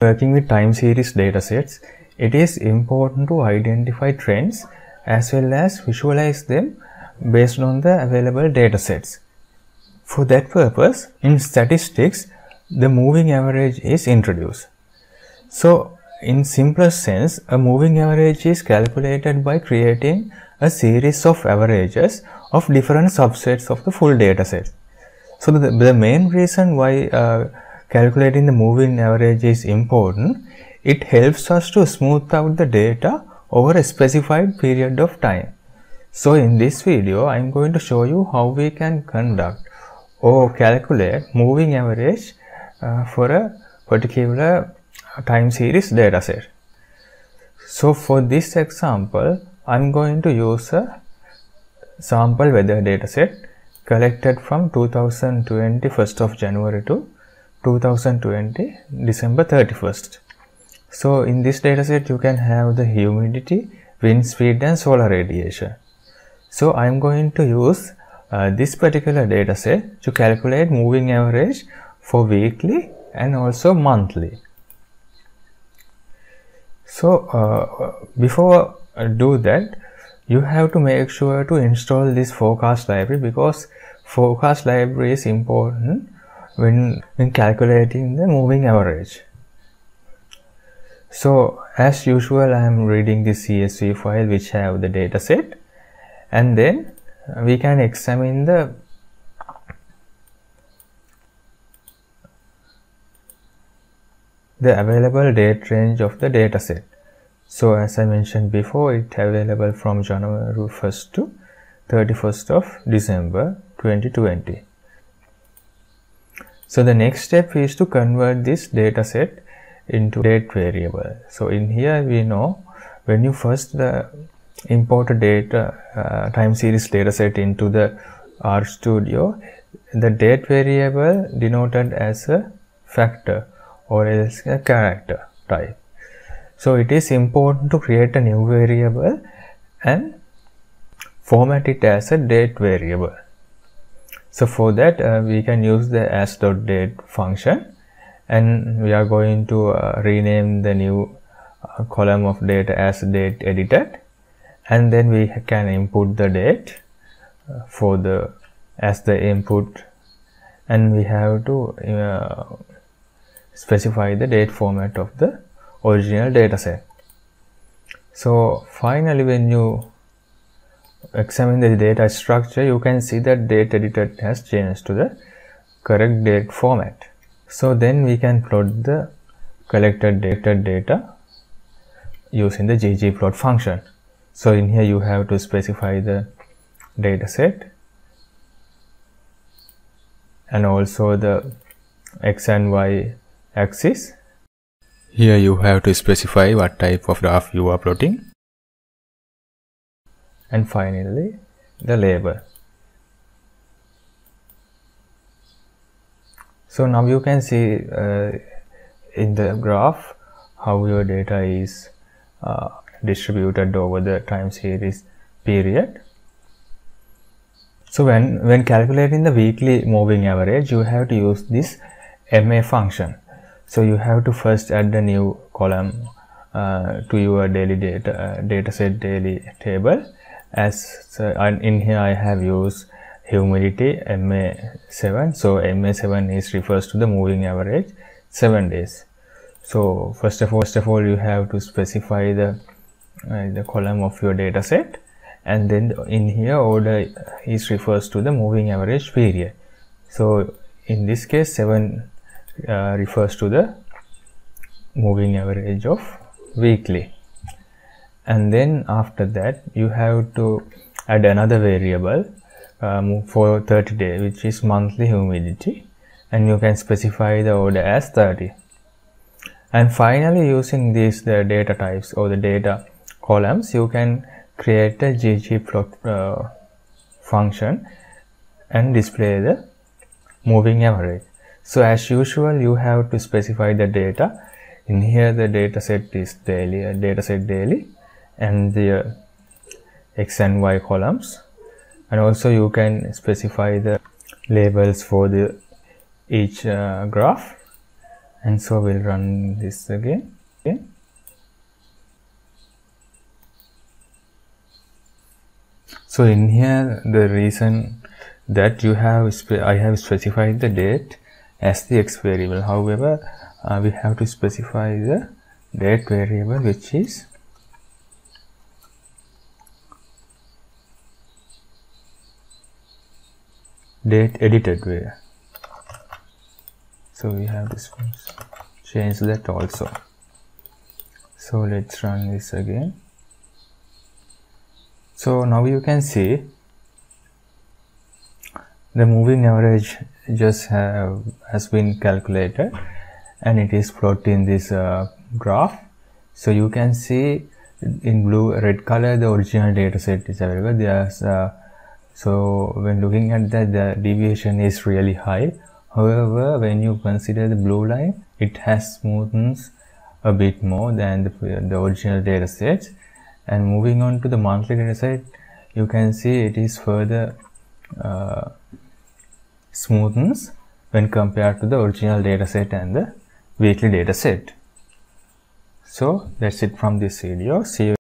Working with time series datasets, it is important to identify trends as well as visualize them based on the available datasets. For that purpose, in statistics, the moving average is introduced. So, in simplest sense, a moving average is calculated by creating a series of averages of different subsets of the full dataset. So, the main reason why calculating the moving average is important, it helps us to smooth out the data over a specified period of time. So, in this video, I am going to show you how we can conduct or calculate moving average for a particular time series dataset. So, for this example, I am going to use a sample weather dataset collected from 2020 1st of January to 2020 December 31st. So, in this dataset you can have the humidity, wind speed and solar radiation. So, I am going to use this particular dataset to calculate moving average for weekly and also monthly. So, before I do that, you have to make sure to install this forecast library, because forecast library is important when calculating the moving average. So, as usual, I am reading the CSV file which have the dataset, and then we can examine the available date range of the dataset. So, as I mentioned before, it available from January 1st to 31st of December 2020. So, the next step is to convert this dataset into date variable. So, in here we know when you first import a data time series dataset into the RStudio, the date variable denoted as a factor or else a character type. So, it is important to create a new variable and format it as a date variable. So, for that we can use the as.date function, and we are going to rename the new column of data as date edited, and then we can input the date as the input, and we have to specify the date format of the original dataset. So, finally, when you examine the data structure, you can see that date edited has changed to the correct date format. So, then we can plot the collected data using the ggplot function. So, in here you have to specify the dataset and also the x and y axis. Here you have to specify what type of graph you are plotting, and finally the label. So, now you can see in the graph how your data is distributed over the time series period. So, when calculating the weekly moving average, you have to use this MA function. So, you have to first add a new column to your daily dataset daily table. In here I have used humidity MA7. So, MA7 refers to the moving average 7 days. So, first of all you have to specify the column of your dataset, and then in here order refers to the moving average period. So, in this case 7 refers to the moving average of weekly, and then after that you have to add another variable for 30 days, which is monthly humidity, and you can specify the order as 30. And finally, using these the data types or the data columns, you can create a ggplot function and display the moving average. So, as usual, you have to specify the data. In here the dataset is dataset daily, and the x and y columns, and also you can specify the labels for each graph, And so we'll run this again. Okay. So in here, the reason that I have specified the date as the x variable. However, we have to specify the date variable, which is date edited way. So we have to change that also. So let's run this again. So now you can see the moving average just has been calculated, and it is plotted in this graph. So you can see in red color the original data set is available. There's so when looking at that, the deviation is really high. However, when you consider the blue line, it has smoothens a bit more than the original data set. And moving on to the monthly data set, you can see it is further smoothens when compared to the original data set and the weekly data set. So that's it from this video. See you.